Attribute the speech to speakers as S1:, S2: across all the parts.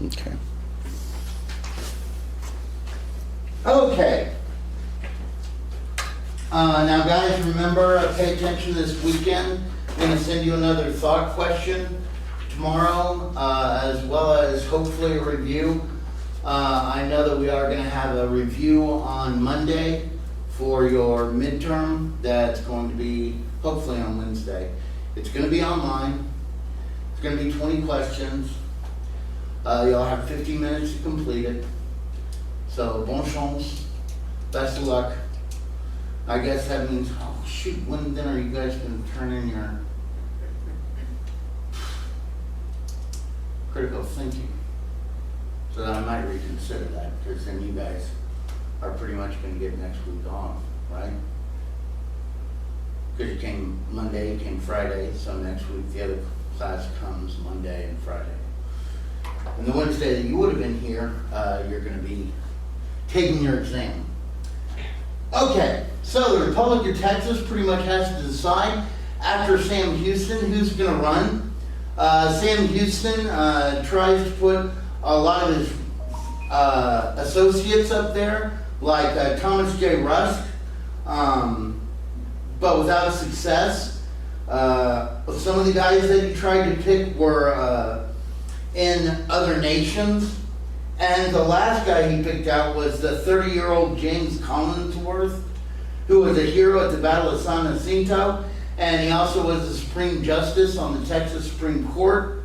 S1: Okay.
S2: Okay. Now guys, remember, pay attention this weekend. I'm going to send you another thought question tomorrow, as well as hopefully a review. I know that we are going to have a review on Monday for your midterm. That's going to be hopefully on Wednesday. It's going to be online. It's going to be 20 questions. You'll have 15 minutes to complete it. So, bon chance. Best of luck. I guess that means, oh shoot, when then are you guys going to turn in your critical thinking? So that I might reconsider that, because then you guys are pretty much going to get next week off, right? Because you came Monday, you came Friday, so next week the other class comes Monday and Friday. And the Wednesday that you would have been here, you're going to be taking your exam. Okay, so the Republic of Texas pretty much has to decide after Sam Houston who's going to run. Sam Houston tries to put a lot of his associates up there, like Thomas J. Rusk, but without success. Some of the guys that he tried to pick were in other nations. And the last guy he picked out was the 30-year-old James Collinsworth, who was a hero at the Battle of San Jacinto, and he also was the Supreme Justice on the Texas Supreme Court.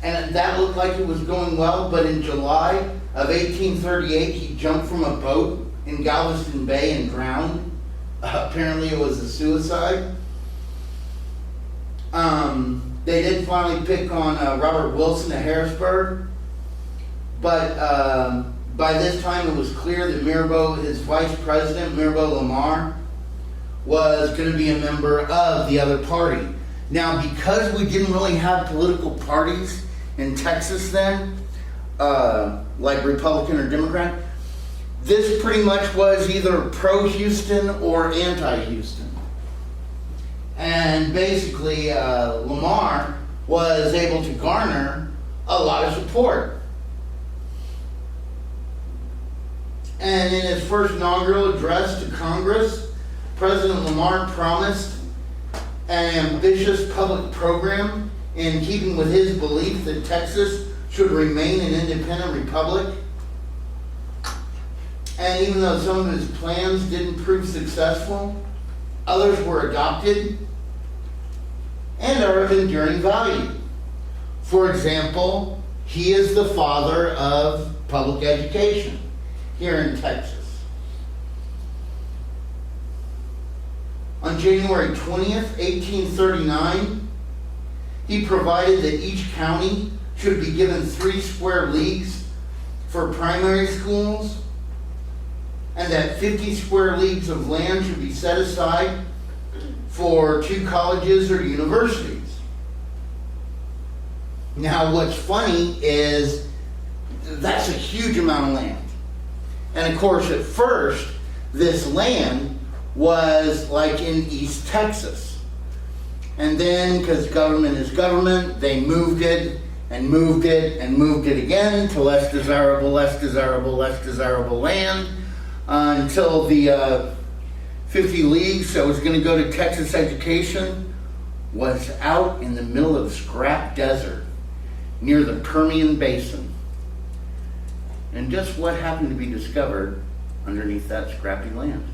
S2: And that looked like it was going well, but in July of 1838, he jumped from a boat in Galveston Bay and drowned. Apparently it was a suicide. They did finally pick on Robert Wilson of Harrisburg. But by this time it was clear that Mirabeau, his vice president, Mirabeau Lamar, was going to be a member of the other party. Now, because we didn't really have political parties in Texas then, like Republican or Democrat, this pretty much was either pro-Houston or anti-Houston. And basically, Lamar was able to garner a lot of support. And in his first inaugural address to Congress, President Lamar promised an ambitious public program in keeping with his belief that Texas should remain an independent republic. And even though some of his plans didn't prove successful, others were adopted and are of enduring value. For example, he is the father of public education here in Texas. On January 20th, 1839, he provided that each county should be given 3 square leagues for primary schools, and that 50 square leagues of land should be set aside for 2 colleges or universities. Now, what's funny is that's a huge amount of land. And of course, at first, this land was like in East Texas. And then, because government is government, they moved it and moved it and moved it again to less desirable land until the 50 leagues that was going to go to Texas education was out in the middle of scrap desert near the Permian Basin. And just what happened to be discovered underneath that scrappy land?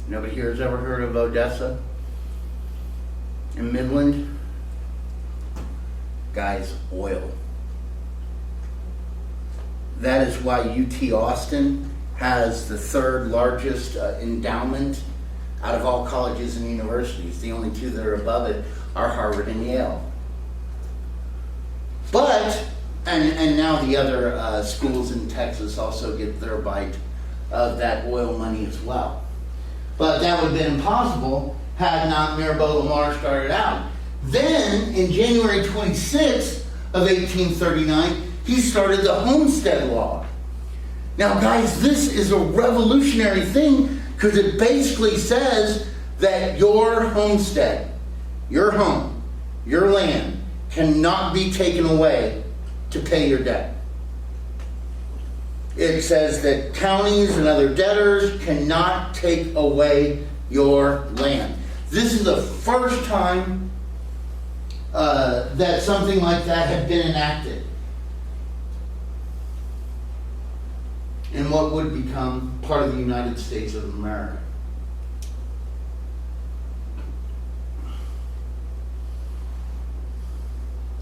S2: Nobody here has ever heard of Odessa in Midland? Guys, oil. That is why UT Austin has the 3rd largest endowment out of all colleges and universities. The only 2 that are above it are Harvard and Yale. But And now the other schools in Texas also get their bite of that oil money as well. But that would have been impossible had not Mirabeau Lamar started out. Then, in January 26th of 1839, he started the Homestead Law. Now guys, this is a revolutionary thing because it basically says that your homestead, your home, your land, cannot be taken away to pay your debt. It says that counties and other debtors cannot take away your land. This is the first time that something like that had been enacted in what would become part of the United States of America.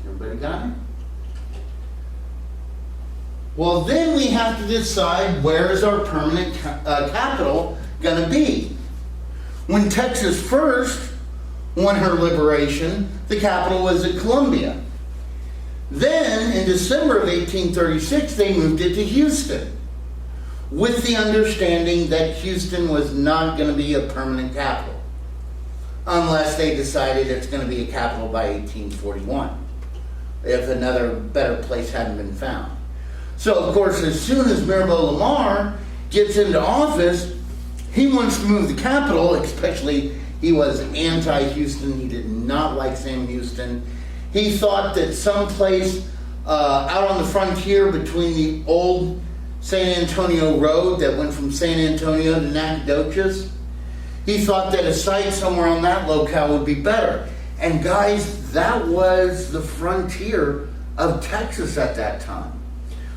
S2: Everybody got it? Well, then we have to decide, where is our permanent capital going to be? When Texas first won her liberation, the capital was at Columbia. Then, in December of 1836, they moved it to Houston, with the understanding that Houston was not going to be a permanent capital, unless they decided it's going to be a capital by 1841, if another better place hadn't been found. So, of course, as soon as Mirabeau Lamar gets into office, he wants to move the capital, especially he was anti-Houston. He did not like Sam Houston. He thought that someplace out on the frontier between the old San Antonio Road that went from San Antonio to Nacogdoches, he thought that a site somewhere on that locale would be better. And guys, that was the frontier of Texas at that time.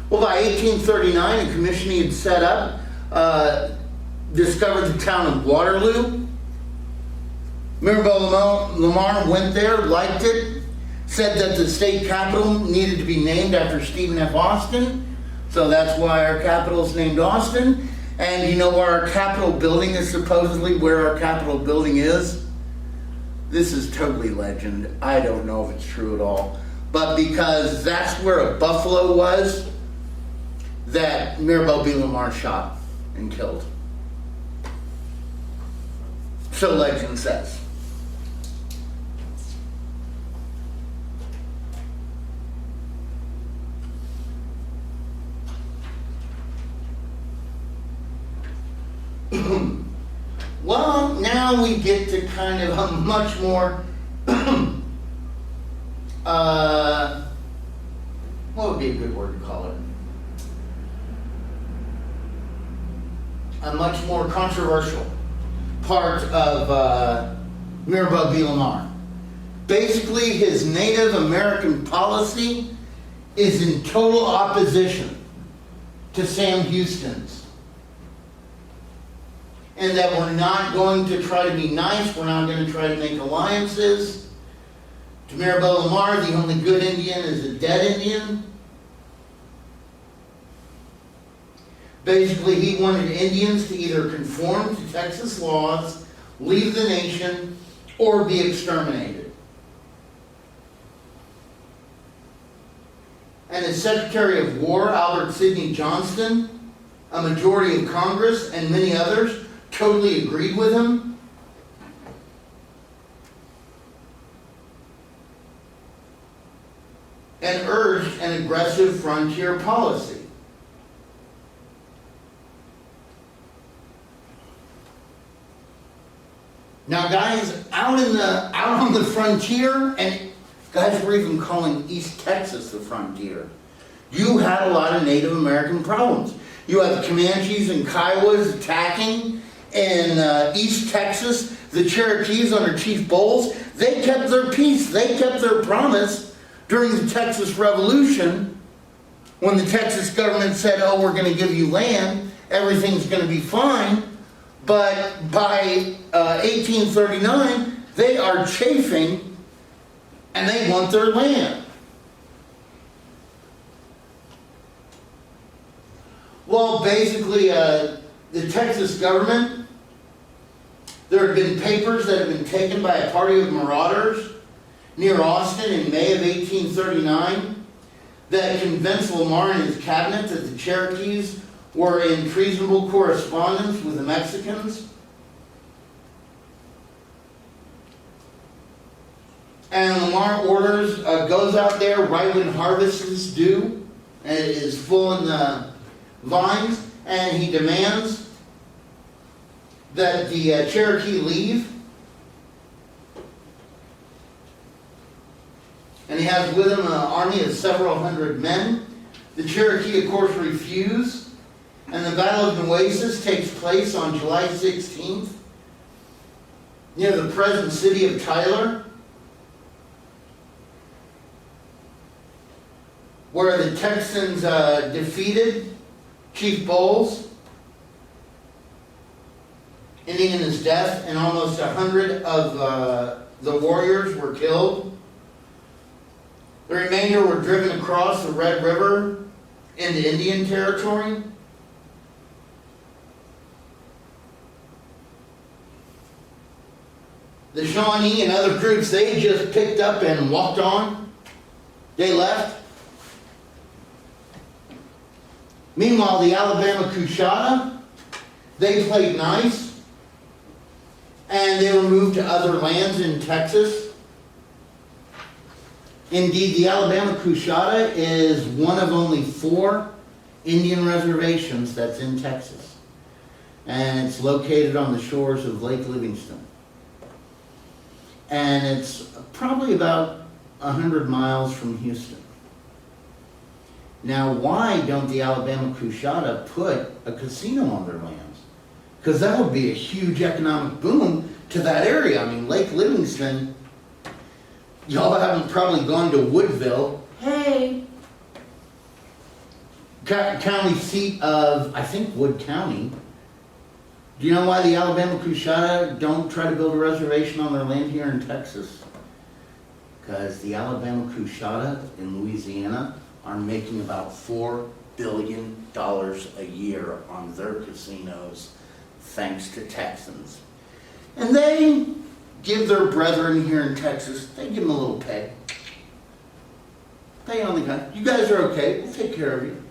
S2: Well, by 1839, a commission he had set up discovered the town of Waterloo. Mirabeau Lamar went there, liked it, said that the state capital needed to be named after Stephen F. Austin. So that's why our capital is named Austin. And you know where our Capitol building is supposedly, where our Capitol building is? This is totally legend. I don't know if it's true at all. But because that's where a buffalo was that Mirabeau B. Lamar shot and killed. So legend says. Well, now we get to kind of a much more what would be a good word to call it? A much more controversial part of Mirabeau B. Lamar. Basically, his Native American policy is in total opposition to Sam Houston's. And that we're not going to try to be nice, we're not going to try to make alliances. To Mirabeau Lamar, the only good Indian is a dead Indian. Basically, he wanted Indians to either conform to Texas laws, leave the nation, or be exterminated. And as Secretary of War, Albert Sidney Johnston, a majority of Congress, and many others totally agreed with him. And urged an aggressive frontier policy. Now, guys, out on the frontier, and guys, we're even calling East Texas the frontier. You had a lot of Native American problems. You had the Comanches and Kiowas attacking in East Texas. The Cherokees under Chief Bowles, they kept their peace. They kept their promise during the Texas Revolution, when the Texas government said, oh, we're going to give you land, everything's going to be fine. But by 1839, they are chafing and they want their land. Well, basically, the Texas government, there have been papers that have been taken by a party of marauders near Austin in May of 1839 that convinced Lamar and his cabinet that the Cherokees were in treasonable correspondence with the Mexicans. And Lamar orders, goes out there right when harvest is due, and it is full in the vines, and he demands that the Cherokee leave. and he has with him an army of several hundred men. The Cherokee, of course, refuse, and the Battle of Nueces takes place on July 16th near the present city of Tyler, where the Texans defeated Chief Bowles, ending in his death, and almost 100 of the warriors were killed. The remainder were driven across the Red River into Indian Territory. The Shawnee and other groups, they just picked up and walked on. They left. Meanwhile, the Alabama Coushatta, they played nice, and they were moved to other lands in Texas. Indeed, the Alabama Coushatta is one of only 4 Indian reservations that's in Texas, and it's located on the shores of Lake Livingston. And it's probably about 100 miles from Houston. Now, why don't the Alabama Coushatta put a casino on their lands? Because that would be a huge economic boom to that area. I mean, Lake Livingston, y'all haven't probably gone to Woodville. Hey! County seat of, I think, Wood County. Do you know why the Alabama Coushatta don't try to build a reservation on their land here in Texas? Because the Alabama Coushatta in Louisiana are making about $4 billion a year on their casinos, thanks to Texans. And they give their brethren here in Texas, they give them a little pay. Pay on the gun. You guys are okay, we'll take care of you.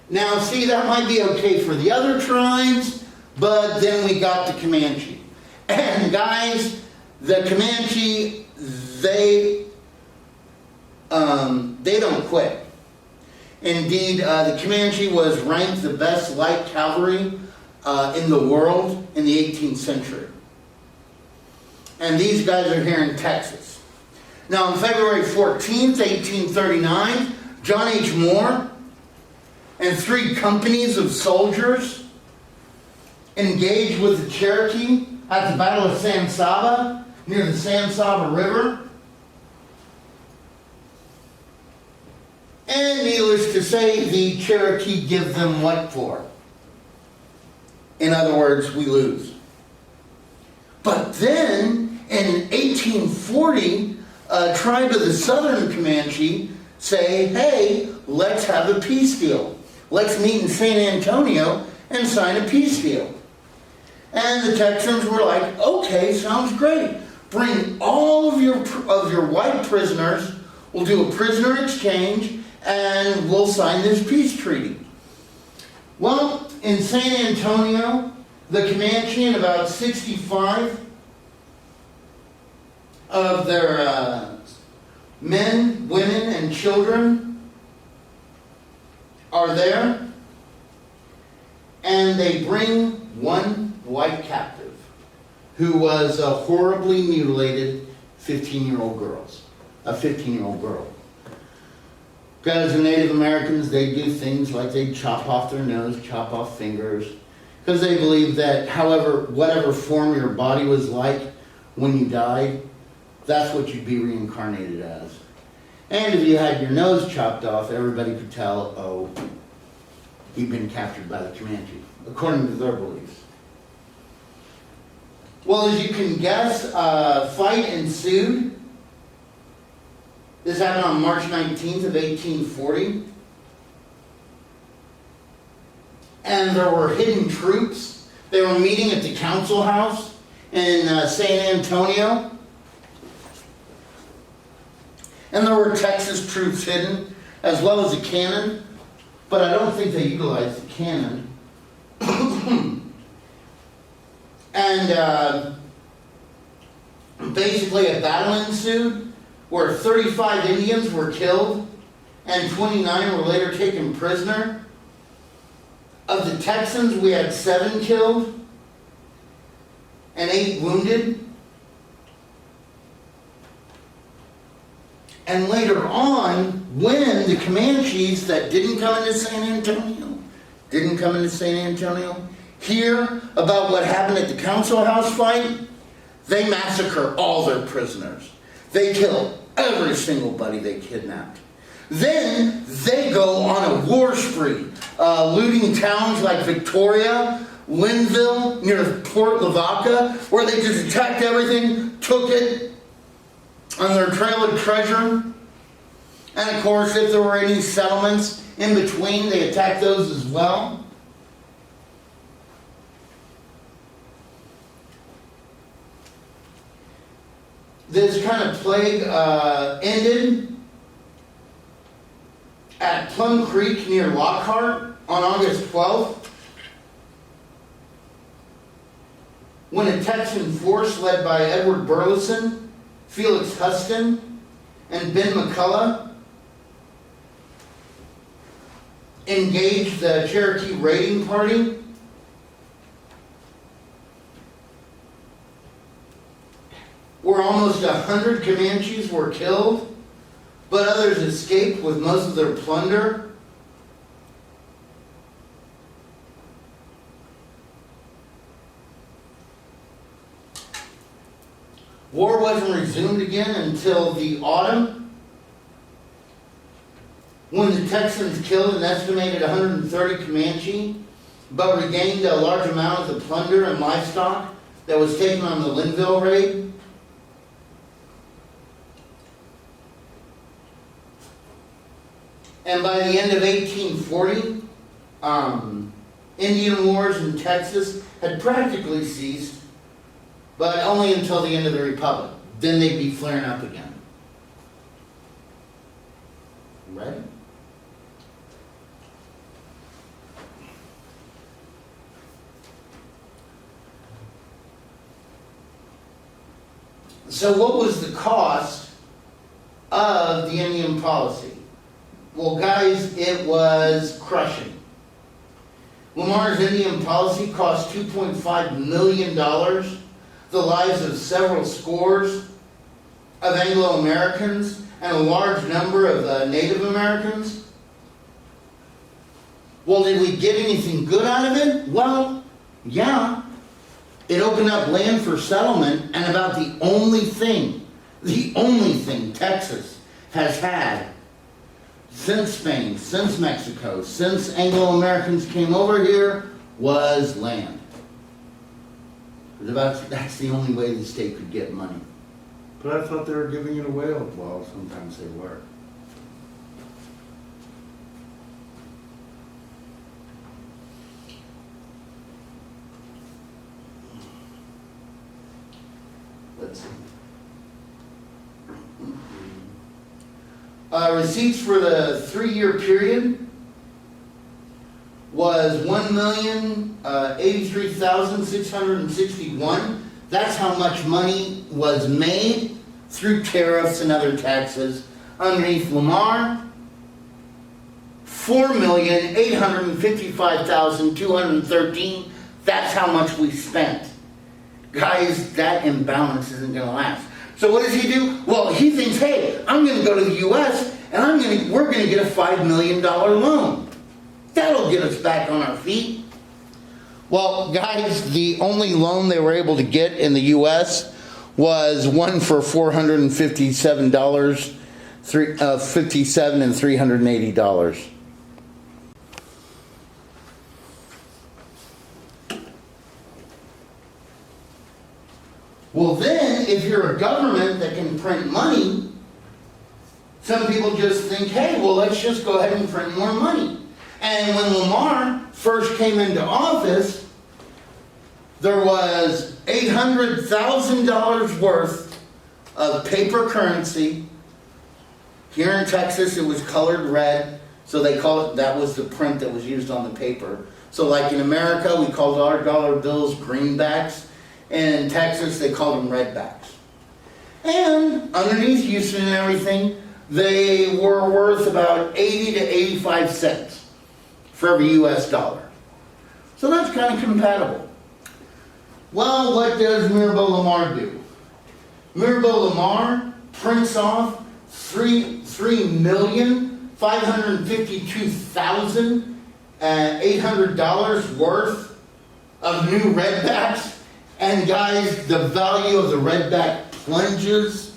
S2: Now, see, that might be okay for the other tribes, but then we got the Comanche. And guys, the Comanche, they don't quit. Indeed, the Comanche was ranked the best light cavalry in the world in the 18th century. And these guys are here in Texas. Now, on February 14th, 1839, John H. Moore and 3 companies of soldiers engaged with the Cherokee at the Battle of San Saba, near the San Saba River. And needless to say, the Cherokee give them what for? In other words, we lose. But then, in 1840, a tribe of the Southern Comanche say, hey, let's have a peace deal. Let's meet in San Antonio and sign a peace deal. And the Texans were like, okay, sounds great. Bring all of your white prisoners, we'll do a prisoner exchange, and we'll sign this peace treaty. Well, in San Antonio, the Comanche and about 65 of their men, women, and children are there, and they bring one white captive who was a horribly mutilated 15-year-old girl. Because the Native Americans, they do things like they chop off their nose, chop off fingers, because they believe that whatever form your body was like when you died, that's what you'd be reincarnated as. And if you had your nose chopped off, everybody could tell, oh, he'd been captured by the Comanche, according to their beliefs. Well, as you can guess, a fight ensued. This happened on March 19th of 1840. And there were hidden troops. They were meeting at the council house in San Antonio. And there were Texas troops hidden, as well as a cannon. But I don't think they utilized the cannon. And basically a battle ensued where 35 Indians were killed and 29 were later taken prisoner. Of the Texans, we had 7 killed 8 wounded. And later on, when the Comanches that didn't come into San Antonio, hear about what happened at the Council House fight, they massacre all their prisoners. They kill every single buddy they kidnapped. Then they go on a war spree, looting towns like Victoria, Linville, near Port Lavaca, where they just attacked everything, took it on their trail of treasure. And of course, if there were any settlements in between, they attacked those as well. This kind of plague ended at Plum Creek near Lockhart on August 12th, when a Texan force led by Edward Burleson, Felix Huston, and Ben McCullough engaged the Cherokee raiding party. Where almost 100 Comanches were killed, but others escaped with most of their plunder. War wasn't resumed again until the autumn, when the Texans killed an estimated 130 Comanche, but regained a large amount of the plunder and livestock that was taken on the Linville raid. And by the end of 1840, Indian wars in Texas had practically ceased, but only until the end of the Republic. Then they'd be flaring up again. Ready? So what was the cost of the Indian policy? Well, guys, it was crushing. Lamar's Indian policy cost $2.5 million, the lives of several scores of Anglo-Americans, and a large number of Native Americans. Well, did we get anything good out of it? Well, yeah. It opened up land for settlement, and about the only thing Texas has had since Spain, since Mexico, since Anglo-Americans came over here, was land. That's the only way the state could get money. But I thought they were giving it away. Well, sometimes they were. Let's see. Receipts for the 3-year period was $1,083,661. That's how much money was made through tariffs and other taxes underneath Lamar. $4,855,213. That's how much we spent. Guys, that imbalance isn't going to last. So what does he do? Well, he thinks, hey, I'm going to go to the U.S. and we're going to get a $5 million loan. That'll get us back on our feet. Well, guys, the only loan they were able to get in the U.S. was one for $457, $57 and $380. Well, then, if you're a government that can print money, some people just think, hey, well, let's just go ahead and print more money. And when Lamar first came into office, there was $800,000 worth of paper currency. Here in Texas, it was colored red, so they call it, that was the print that was used on the paper. So like in America, we called our dollar bills greenbacks. And in Texas, they called them redbacks. And underneath Houston and everything, they were worth about 80 to 85 cents for every U.S. dollar. So that's kind of compatible. Well, what does Mirabeau Lamar do? Mirabeau Lamar prints off 3,552,800 worth of new redbacks, and guys, the value of the redback plunges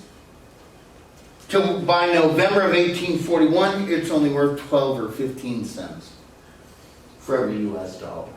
S2: till by November of 1841, it's only worth 12 or 15 cents for every US dollar.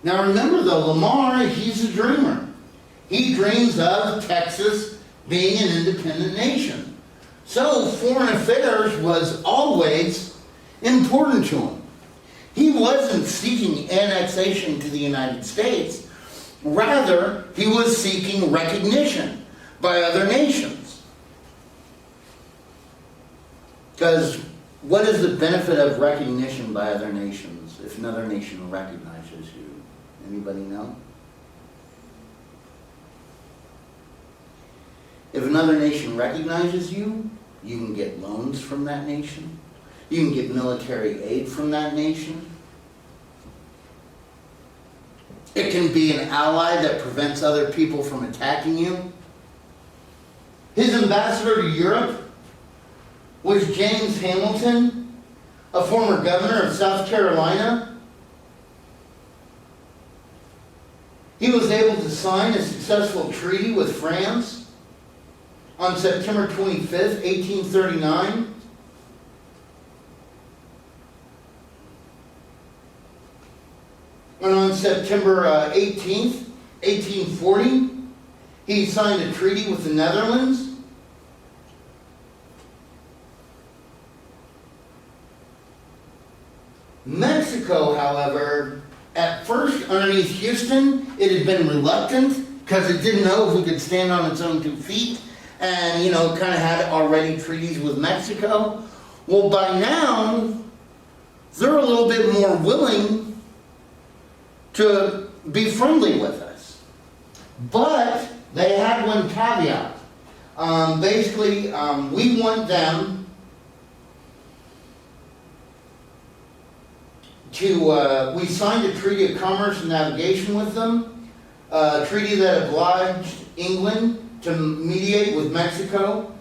S2: Now remember though, Lamar, he's a dreamer. He dreams of Texas being an independent nation. So foreign affairs was always important to him. He wasn't seeking annexation to the United States. Rather, he was seeking recognition by other nations. Because what is the benefit of recognition by other nations if another nation recognizes you? Anybody know? If another nation recognizes you, you can get loans from that nation. You can get military aid from that nation. It can be an ally that prevents other people from attacking you. His ambassador to Europe was James Hamilton, a former governor of South Carolina. He was able to sign a successful treaty with France on September 25th, 1839. And on September 18th, 1840, he signed a treaty with the Netherlands. Mexico, however, at first underneath Houston, it had been reluctant because it didn't know if it could stand on its own 2 feet, and kind of had already treaties with Mexico. Well, by now, they're a little bit more willing to be friendly with us. But they had one caveat. Basically, we want them to, we signed a treaty of commerce and navigation with them, a treaty that obliged England to mediate with Mexico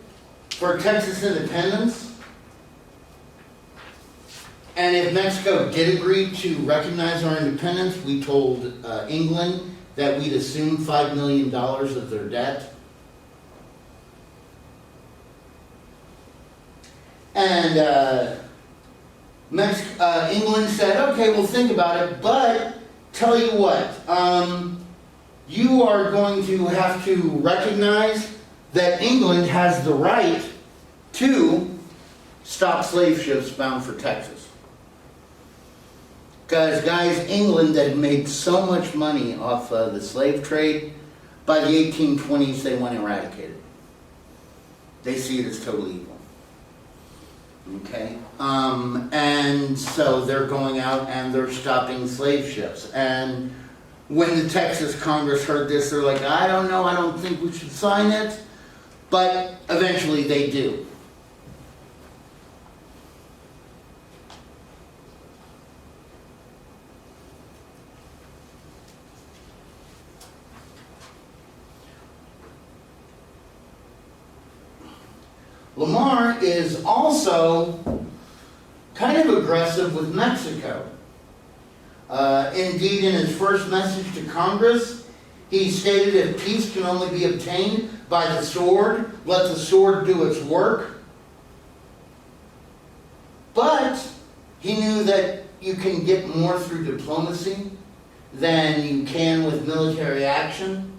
S2: for Texas independence. And if Mexico did agree to recognize our independence, we told England that we'd assume $5 million of their debt. And England said, okay, we'll think about it, but tell you what, you are going to have to recognize that England has the right to stop slave ships bound for Texas. Because, guys, England had made so much money off the slave trade, by the 1820s they want to eradicate it. They see it as totally evil. Okay? And so they're going out and they're stopping slave ships. And when the Texas Congress heard this, they're like, I don't know, I don't think we should sign it. But eventually they do. Lamar is also kind of aggressive with Mexico. Indeed, in his first message to Congress, he stated if peace can only be obtained by the sword, let the sword do its work. But he knew that you can get more through diplomacy than you can with military action.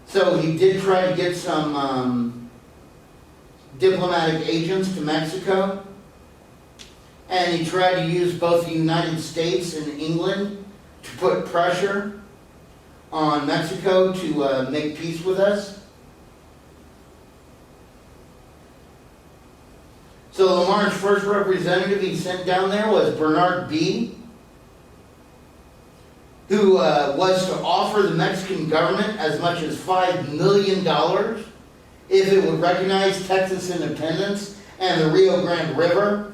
S2: So he did try to get some diplomatic agents to Mexico. And he tried to use both the United States and England to put pressure on Mexico to make peace with us. So Lamar's first representative he sent down there was Bernard B., who was to offer the Mexican government as much as $5 million if it would recognize Texas independence and the Rio Grande River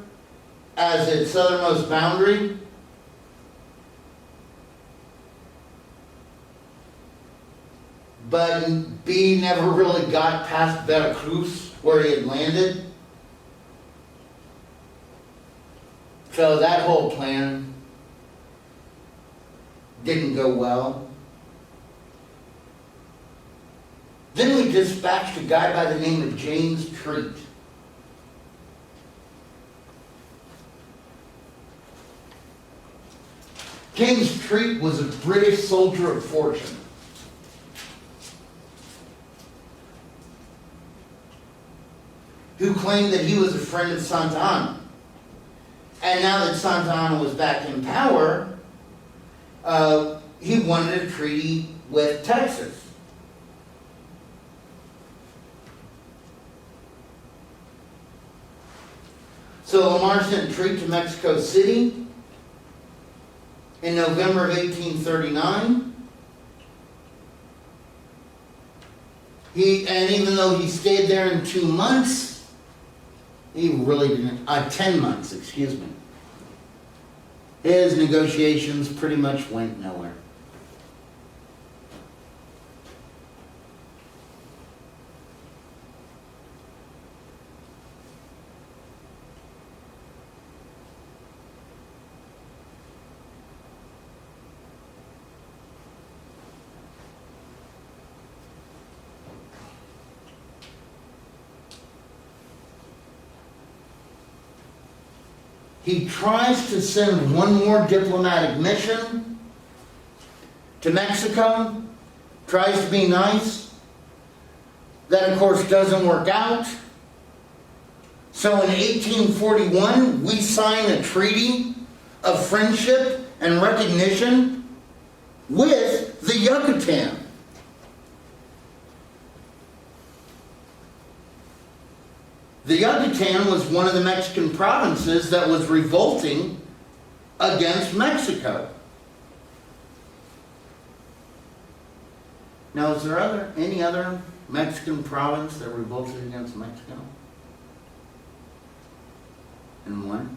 S2: as its southernmost boundary. But B never really got past Veracruz, where he had landed. So that whole plan didn't go well. Then we dispatched a guy by the name of James Treat. James Treat was a British soldier of fortune. Who claimed that he was a friend of Santa Anna. And now that Santa Anna was back in power, he wanted a treaty with Texas. So Lamar sent Treat to Mexico City in November of 1839. And even though he stayed there in 2 months, he really didn't, 10 months, excuse me. His negotiations pretty much went nowhere. He tries to send one more diplomatic mission to Mexico, tries to be nice. That, of course, doesn't work out. So in 1841, we sign a treaty of friendship and recognition with the Yucatan. The Yucatan was one of the Mexican provinces that was revolting against Mexico. Now, is there any other Mexican province that revolted against Mexico? And one?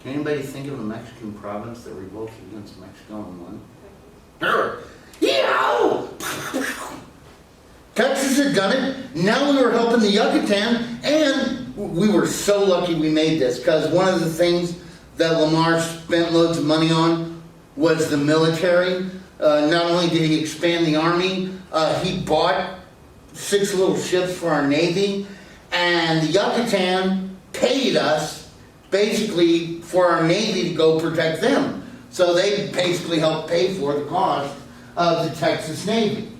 S2: Can anybody think of a Mexican province that revolted against Mexico and won? Sure. Yeah! Texas had done it. Now we were helping the Yucatan, and we were so lucky we made this, because one of the things that Lamar spent loads of money on was the military. Not only did he expand the army, he bought 6 little ships for our Navy, and the Yucatan paid us basically for our Navy to go protect them. So they basically helped pay for the cost of the Texas Navy.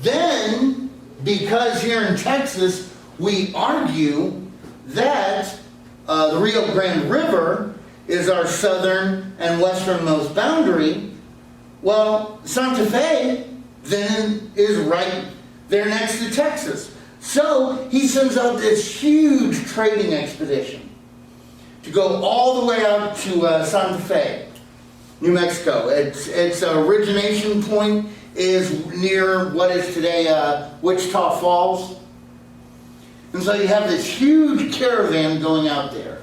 S2: Then, because here in Texas, we argue that the Rio Grande River is our southern and westernmost boundary, well, Santa Fe then is right there next to Texas. So he sends out this huge trading expedition to go all the way out to Santa Fe, New Mexico. Its origination point is near what is today Wichita Falls. And so you have this huge caravan going out there.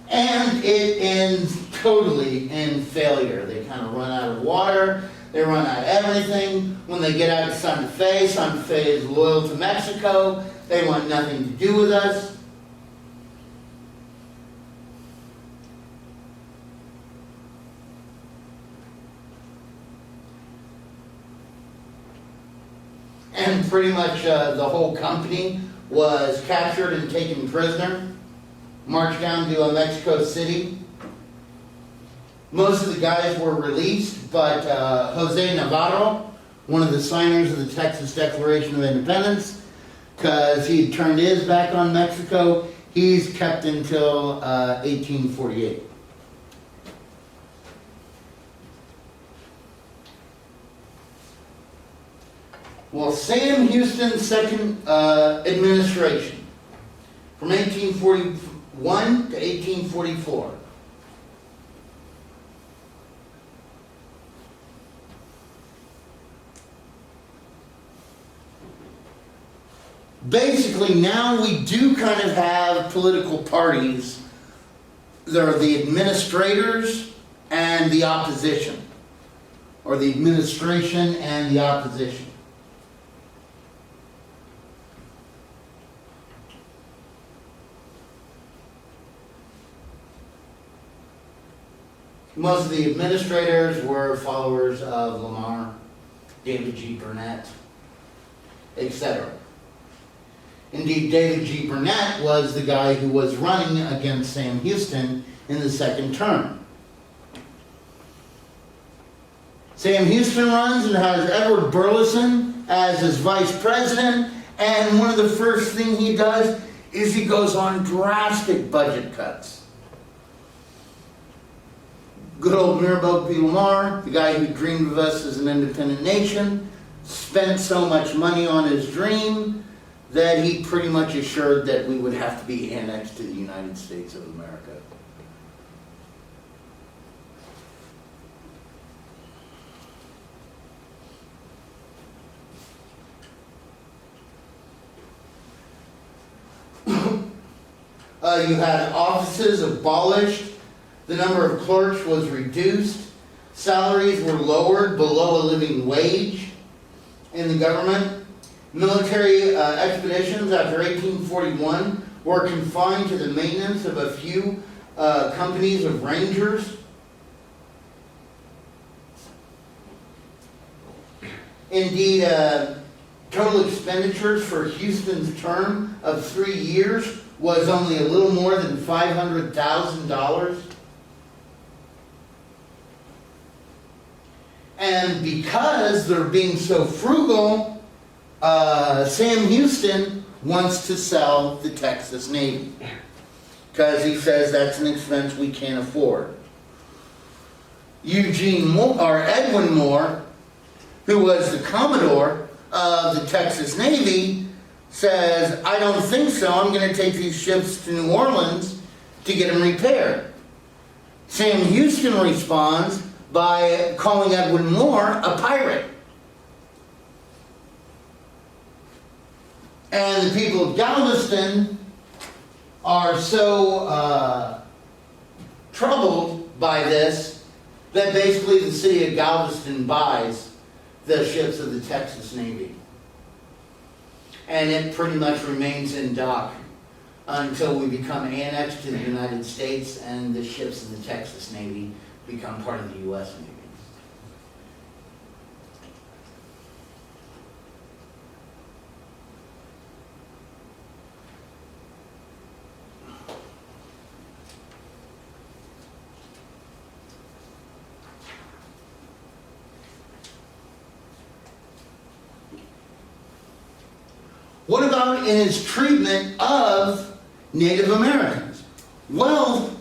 S2: And it ends totally in failure. They kind of run out of water. They run out of everything. When they get out to Santa Fe is loyal to Mexico. They want nothing to do with us. And pretty much the whole company was captured and taken prisoner, marched down to Mexico City. Most of the guys were released, but Jose Navarro, one of the signers of the Texas Declaration of Independence, because he had turned his back on Mexico, he's kept until 1848. Well, Sam Houston's second administration, from 1841 to 1844. Basically, now we do kind of have political parties. There are the administrators and the opposition, or the administration and the opposition. Most of the administrators were followers of Lamar, David G. Burnett, etc. Indeed, David G. Burnett was the guy who was running against Sam Houston in the second term. Sam Houston runs and has Edward Burleson as his vice president, and one of the first things he does is he goes on drastic budget cuts. Good old Mirabeau P. Lamar, the guy who dreamed of us as an independent nation, spent so much money on his dream that he pretty much assured that we would have to be annexed to the United States of America. You had offices abolished, the number of clerks was reduced, salaries were lowered below a living wage in the government. Military expeditions after 1841 were confined to the maintenance of a few companies of rangers. Indeed, total expenditures for Houston's term of 3 years was only a little more than $500,000. And because they're being so frugal, Sam Houston wants to sell the Texas Navy because he says that's an expense we can't afford. Edwin Moore, who was the Commodore of the Texas Navy, says, I don't think so, I'm going to take these ships to New Orleans to get them repaired. Sam Houston responds by calling Edwin Moore a pirate. And the people of Galveston are so troubled by this that basically the city of Galveston buys the ships of the Texas Navy. And it pretty much remains in dock until we become annexed to the United States and the ships of the Texas Navy become part of the U.S. Navy. What about in his treatment of Native Americans? Well,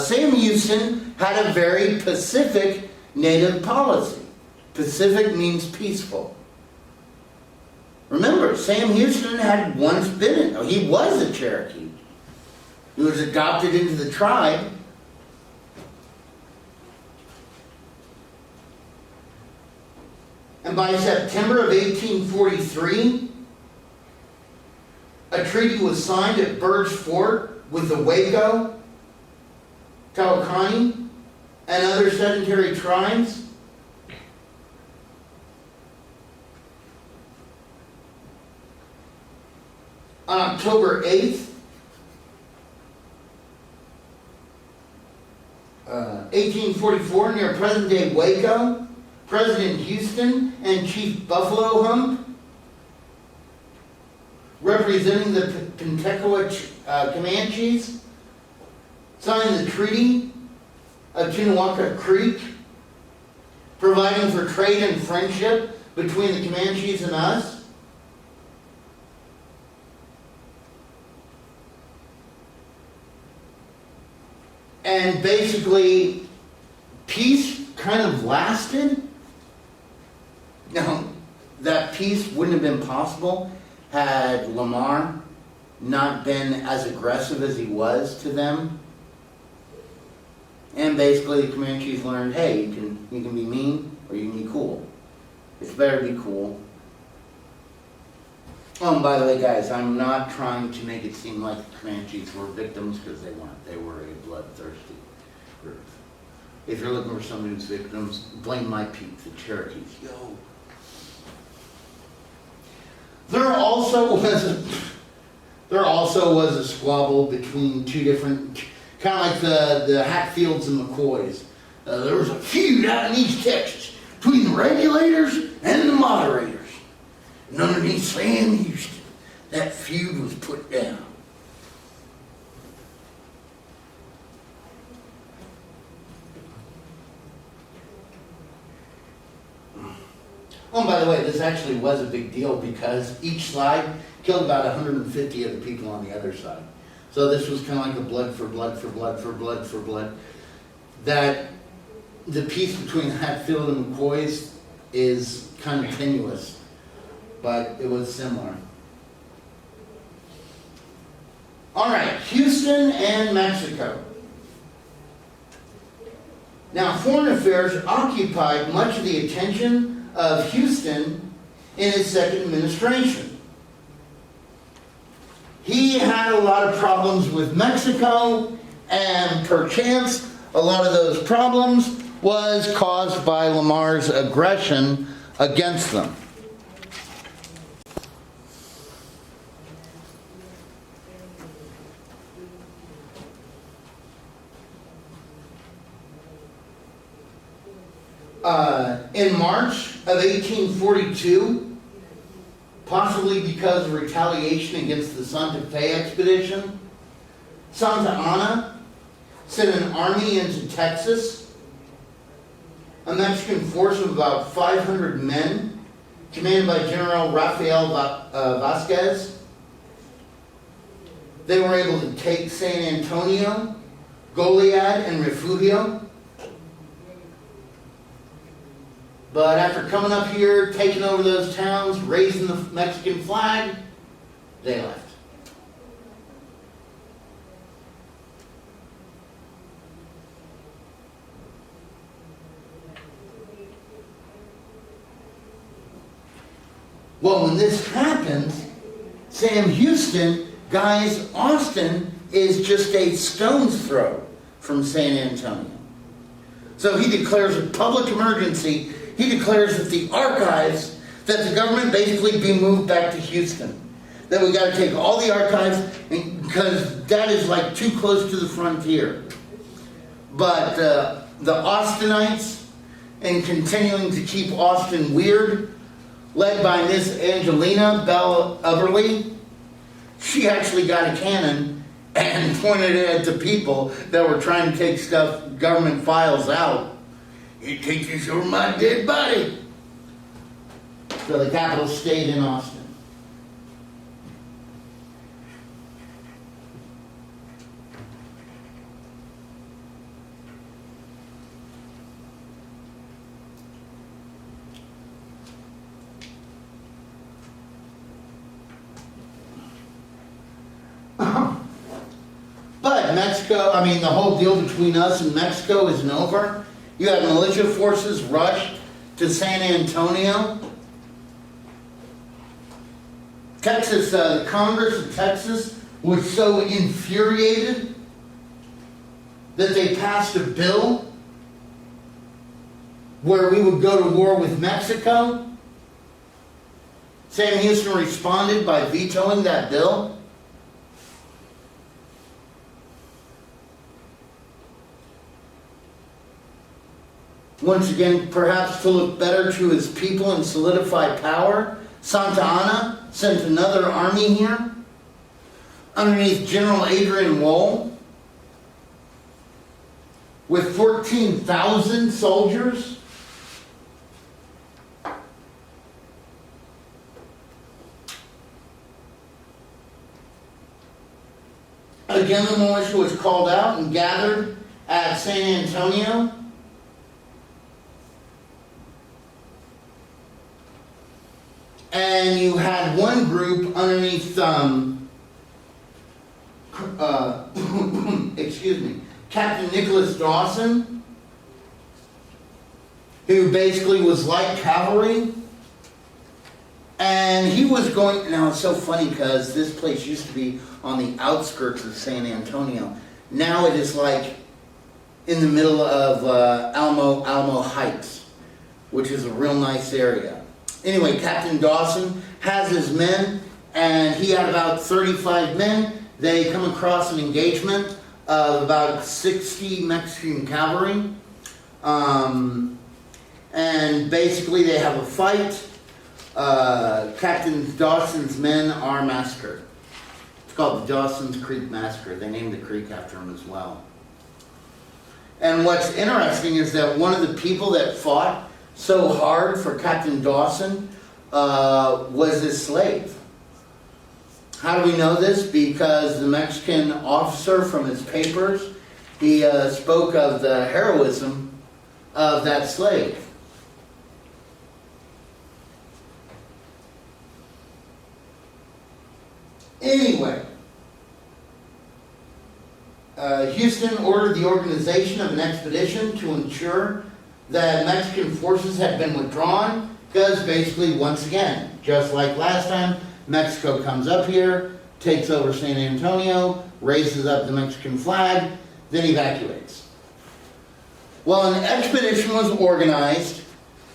S2: Sam Houston had a very pacific Native policy. Pacific means peaceful. Remember, Sam Houston had once he was a Cherokee. He was adopted into the tribe. And by September of 1843, a treaty was signed at Bird's Fort with the Waco, Tawakanee, and other sedentary tribes. On October 8th, 1844, near present-day Waco, President Houston and Chief Buffalo Hump, representing the Pentecoa Comanches, signed the Treaty of Chinawaca Creek, providing for trade and friendship between the Comanches and us. And basically, peace kind of lasted. Now, that peace wouldn't have been possible had Lamar not been as aggressive as he was to them. And basically the Comanches learned, hey, you can be mean or you can be cool. It's better to be cool. Oh, and by the way, guys, I'm not trying to make it seem like the Comanches were victims, because they weren't. They were a bloodthirsty group. If you're looking for somebody who's victims, blame my peeps, the Cherokees. Yo. There also was a squabble between two different, kind of like the Hatfields and McCoys. There was a feud out in East Texas between the regulators and the moderators. And underneath Sam Houston, that feud was put down. Oh, and by the way, this actually was a big deal because each side killed about 150 of the people on the other side. So this was kind of like a blood for blood for blood for blood for blood. That the peace between Hatfield and McCoys is kind of tenuous, but it was similar. All right, Houston and Mexico. Now, foreign affairs occupied much of the attention of Houston in his second administration. He had a lot of problems with Mexico, and perchance a lot of those problems was caused by Lamar's aggression against them. In March of 1842, possibly because of retaliation against the Santa Fe expedition, Santa Anna sent an army into Texas, a Mexican force of about 500 men, commanded by General Rafael Vasquez. They were able to take San Antonio, Goliad, and Refugio. But after coming up here, taking over those towns, raising the Mexican flag, they left. Well, when this happens, Sam Houston, guys, Austin is just a stone's throw from San Antonio. So he declares a public emergency. He declares that the archives, that the government basically be moved back to Houston. That we got to take all the archives, because that is like too close to the frontier. But the Austinites, and continuing to keep Austin weird, led by Miss Angelina Bell Everly, she actually got a cannon and pointed it at the people that were trying to take government files out. You take this over my dead body. So the capital stayed in Austin. But Mexico, the whole deal between us and Mexico isn't over. You have militia forces rush to San Antonio. Texas, the Congress of Texas was so infuriated that they passed a bill where we would go to war with Mexico. Sam Houston responded by vetoing that bill. Once again, perhaps to look better to his people and solidify power, Santa Anna sent another army here underneath General Adrian Woll with 14,000 soldiers. Again, the militia was called out and gathered at San Antonio. and you had one group underneath, excuse me, Captain Nicholas Dawson, who basically was light cavalry. And he was going, now it's so funny because this place used to be on the outskirts of San Antonio. Now it is like in the middle of Alamo Heights, which is a real nice area. Anyway, Captain Dawson has his men, and he had about 35 men. They come across an engagement of about 60 Mexican cavalry. And basically they have a fight. Captain Dawson's men are massacred. It's called the Dawson's Creek Massacre. They named the creek after him as well. And what's interesting is that one of the people that fought so hard for Captain Dawson was his slave. How do we know this? Because the Mexican officer from his papers, he spoke of the heroism of that slave. Anyway, Houston ordered the organization of an expedition to ensure that Mexican forces had been withdrawn, because basically, once again, just like last time, Mexico comes up here, takes over San Antonio, raises up the Mexican flag, then evacuates. Well, an expedition was organized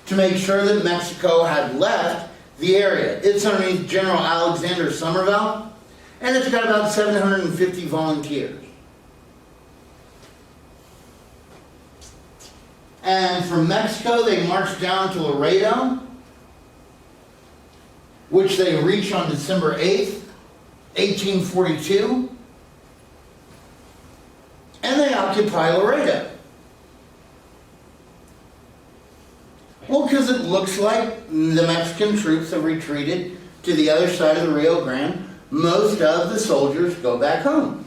S2: to make sure that Mexico had left the area. It's underneath General Alexander Somerville, and it's got about 750 volunteers. And from Mexico, they marched down to Laredo, which they reach on December 8th, 1842. And they occupy Laredo. Well, because it looks like the Mexican troops have retreated to the other side of the Rio Grande. Most of the soldiers go back home.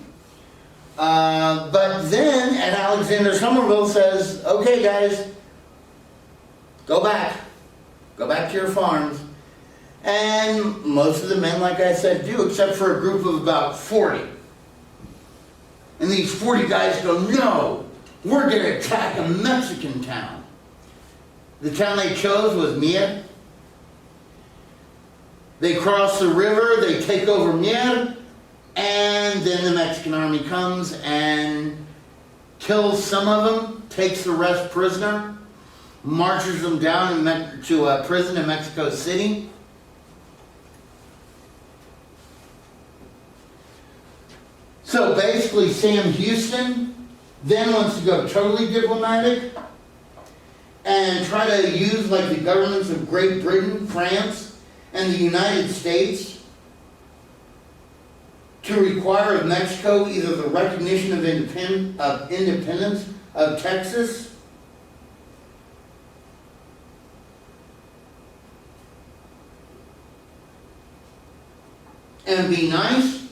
S2: But then, and Alexander Somerville says, okay guys, go back to your farms. And most of the men, like I said, do, except for a group of about 40. And these 40 guys go, no, we're going to attack a Mexican town. The town they chose was Mier. They cross the river, they take over Mier, and then the Mexican army comes and kills some of them, takes the rest prisoner, marches them down to a prison in Mexico City. So basically Sam Houston then wants to go totally diplomatic and try to use like the governments of Great Britain, France, and the United States to require of Mexico either the recognition of independence of Texas and be nice.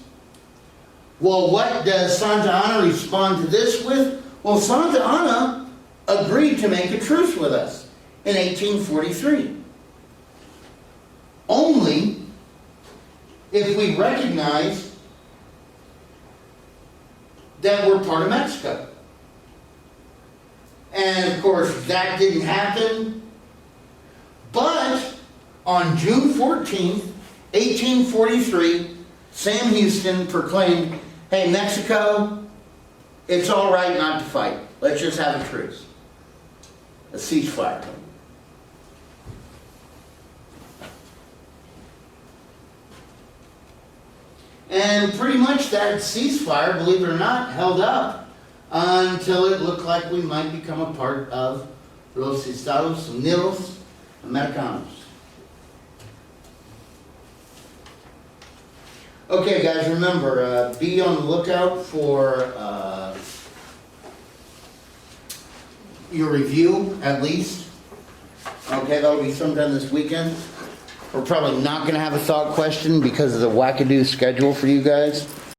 S2: Well, what does Santa Anna respond to this with? Well, Santa Anna agreed to make a truce with us in 1843. Only if we recognize that we're part of Mexico. And of course, that didn't happen. But on June 14th, 1843, Sam Houston proclaimed, hey, Mexico, it's all right not to fight. Let's just have a truce. A ceasefire. And pretty much that ceasefire, believe it or not, held up until it looked like we might become a part of Los Estados Unidos Americanos. Okay, guys, remember, be on the lookout for your review, at least. Okay, that'll be sometime this weekend. We're probably not going to have a thought question because of the wackadoo schedule for you guys.